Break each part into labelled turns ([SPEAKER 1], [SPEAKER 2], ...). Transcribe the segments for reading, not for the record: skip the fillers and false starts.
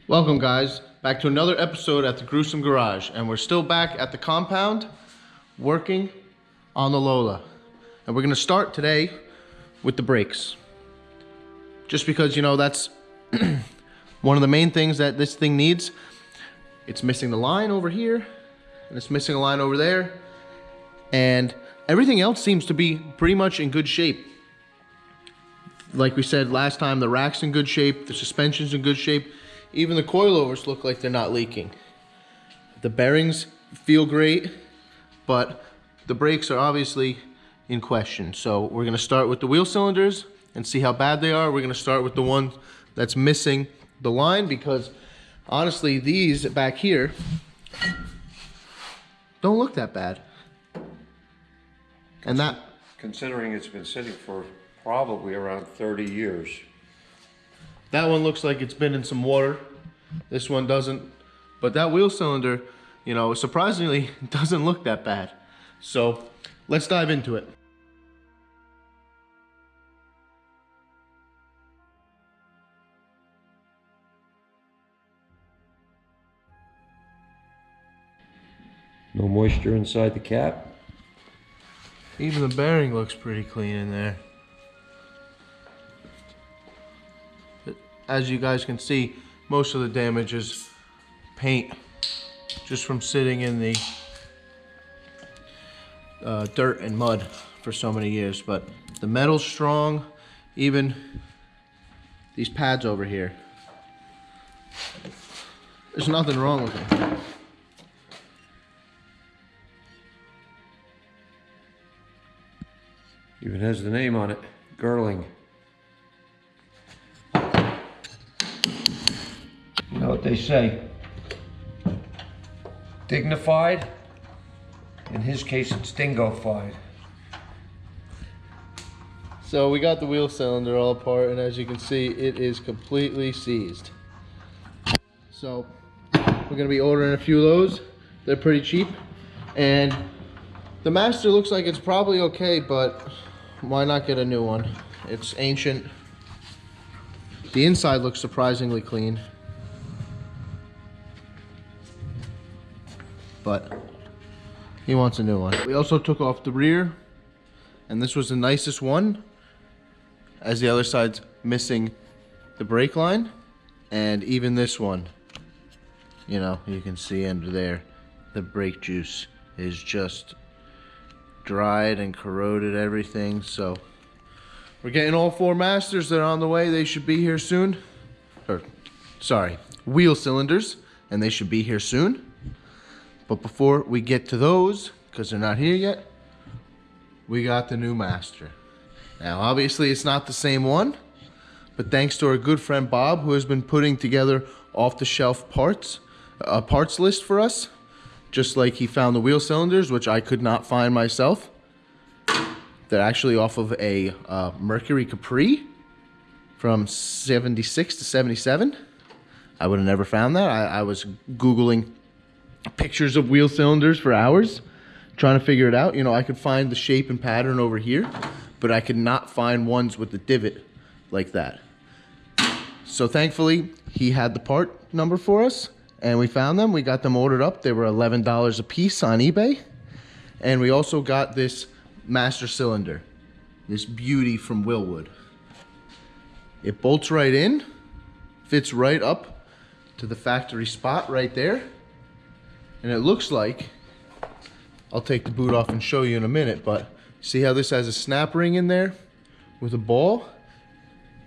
[SPEAKER 1] Welcome guys, back to another episode at the Gruesome Garage, and we're still back at the compound working on the Lola. And we're gonna start today with the brakes. Just because, you know, that's one of the main things that this thing needs. It's missing the line over here, and it's missing a line over there. And everything else seems to be pretty much in good shape. Like we said last time, the rack's in good shape, the suspension's in good shape. Even the coilovers look like they're not leaking. The bearings feel great, but the brakes are obviously in question. So we're gonna start with the wheel cylinders and see how bad they are. We're gonna start with the one that's missing the line, because honestly, these back here don't look that bad. And that,
[SPEAKER 2] considering it's been sitting for probably around 30 years.
[SPEAKER 1] that one looks like it's been in some water. This one doesn't. But that wheel cylinder, you know, surprisingly doesn't look that bad. So let's dive into it.
[SPEAKER 2] No moisture inside the cap.
[SPEAKER 1] Even the bearing looks pretty clean in there. As you guys can see, most of the damage is paint, just from sitting in the dirt and mud for so many years. But the metal's strong, even these pads over here. There's nothing wrong with them.
[SPEAKER 2] Even has the name on it, Girling. You know what they say? Dignified. In his case, it's dingo-fied.
[SPEAKER 1] So we got the wheel cylinder all apart, and as you can see, it is completely seized. So we're gonna be ordering a few of those. They're pretty cheap, and the Master looks like it's probably okay, but why not get a new one? It's ancient. The inside looks surprisingly clean, but he wants a new one. We also took off the rear, and this was the nicest one, as the other side's missing the brake line. And even this one, you know, you can see under there, the brake juice is just dried and corroded everything. So we're getting all four Masters. They're on the way. They should be here soon. Or, sorry, wheel cylinders, and they should be here soon. But before we get to those, because they're not here yet, we got the new Master. Now, obviously, it's not the same one, but thanks to our good friend Bob, who has been putting together off-the-shelf parts, a parts list for us, just like he found the wheel cylinders, which I could not find myself. They're actually off of a Mercury Capri from 76 to 77. I would have never found that. I was Googling pictures of wheel cylinders for hours, trying to figure it out. You know, I could find the shape and pattern over here, but I could not find ones with the divot like that. So thankfully, he had the part number for us, and we found them. We got them ordered up. They were $11 a piece on eBay. And we also got this Master cylinder, this beauty from Willwood. It bolts right in, fits right up to the factory spot right there. And it looks like, I'll take the boot off and show you in a minute, but see how this has a snap ring in there with a ball?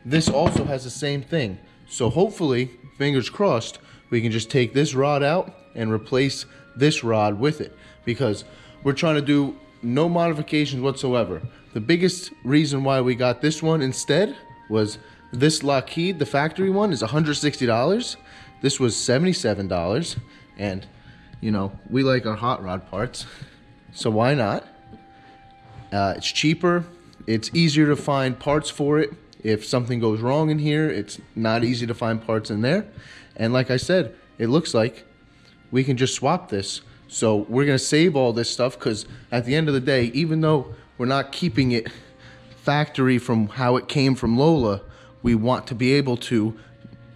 [SPEAKER 1] This also has the same thing. So hopefully, fingers crossed, we can just take this rod out and replace this rod with it, because we're trying to do no modifications whatsoever. The biggest reason why we got this one instead was this Lockheed, the factory one, is $160. This was $77, and you know, we like our hot rod parts, so why not? It's cheaper, it's easier to find parts for it. If something goes wrong in here, it's not easy to find parts in there. And like I said, it looks like we can just swap this. So we're gonna save all this stuff, because at the end of the day, even though we're not keeping it factory from how it came from Lola, we want to be able to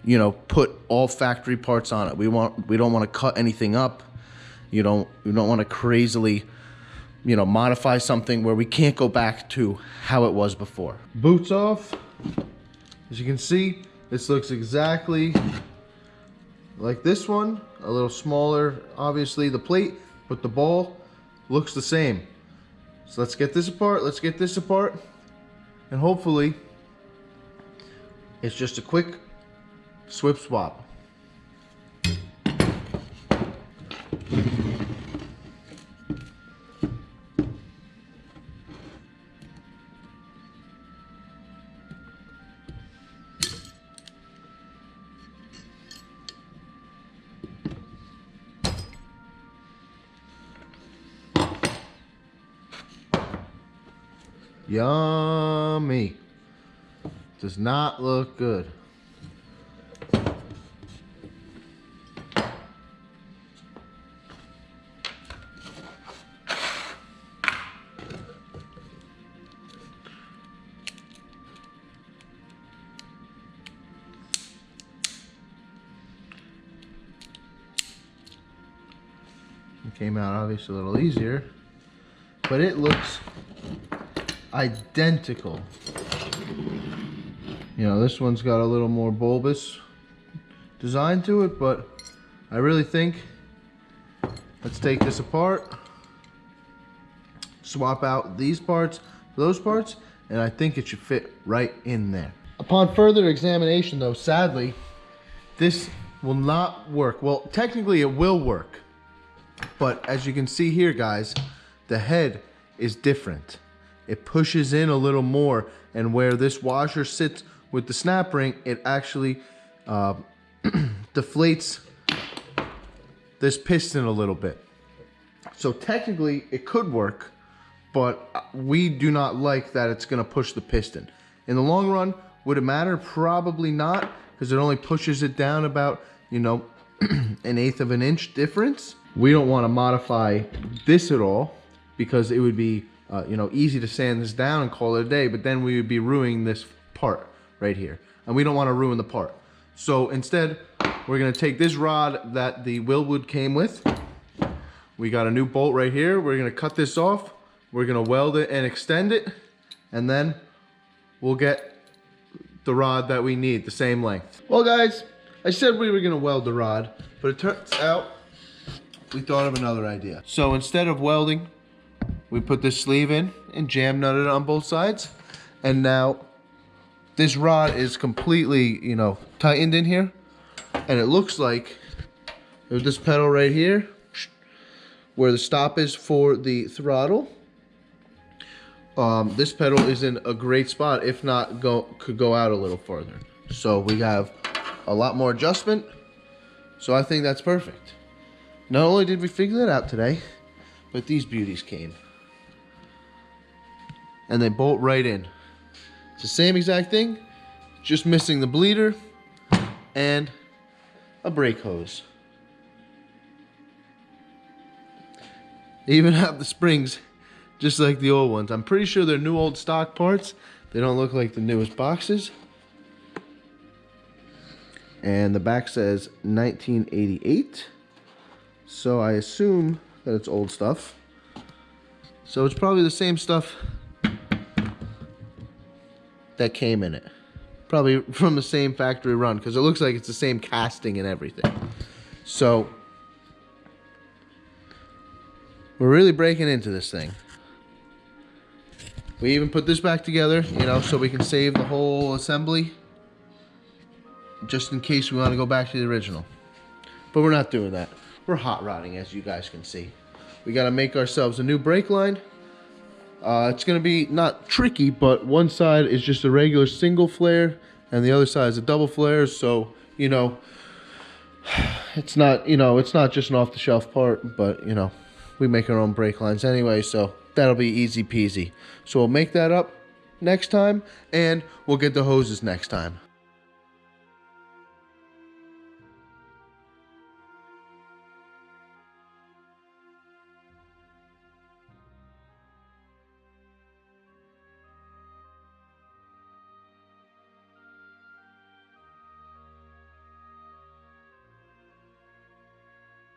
[SPEAKER 1] you know, put all factory parts on it. We don't want to cut anything up. We don't want to crazily, you know, modify something where we can't go back to how it was before. Boots off. As you can see, this looks exactly like this one. A little smaller, obviously, the plate, but the ball looks the same. So let's get this apart. Let's get this apart. And hopefully, it's just a quick swip swap. Yummy. Does not look good. It came out obviously a little easier, but it looks identical. You know, this one's got a little more bulbous design to it, but I really think, let's take this apart, swap out these parts for those parts, and I think it should fit right in there. Upon further examination though, sadly, this will not work. Well, technically it will work, but as you can see here, guys, the head is different. It pushes in a little more, and where this washer sits with the snap ring, it actually deflates this piston a little bit. So technically it could work, but we do not like that it's gonna push the piston. In the long run, would it matter? Probably not, because it only pushes it down about, you know, 1/8 of an inch difference. We don't want to modify this at all, because it would be you know, easy to sand this down and call it a day, but then we would be ruining this part right here, and we don't want to ruin the part. So instead, we're going to take this rod that the Willwood came with. We got a new bolt right here. We're going to cut this off. We're going to weld it and extend it, and then we'll get the rod that we need, the same length. Well, guys, I said we were going to weld the rod, but it turns out we thought of another idea. So instead of welding, we put this sleeve in and jam nutted it on both sides. And now this rod is completely, you know, tightened in here. And it looks like there's this pedal right here where the stop is for the throttle. This pedal is in a great spot, if not could go out a little further. So we have a lot more adjustment. So I think that's perfect. Not only did we figure that out today, but these beauties came. And they bolt right in. It's the same exact thing, just missing the bleeder and a brake hose. They even have the springs just like the old ones. I'm pretty sure they're new old stock parts. They don't look like the newest boxes. And the back says 1988. So I assume that it's old stuff. So it's probably the same stuff that came in it. Probably from the same factory run, because it looks like it's the same casting and everything. So we're really breaking into this thing. We even put this back together, you know, so we can save the whole assembly, just in case we want to go back to the original. But we're not doing that. We're hot rodding, as you guys can see. We got to make ourselves a new brake line. It's going to be not tricky, but one side is just a regular single flare and the other side is a double flare. So, you know, it's not, you know, it's not just an off-the-shelf part, but, you know, we make our own brake lines anyway, so that'll be easy peasy. So we'll make that up next time, and we'll get the hoses next time.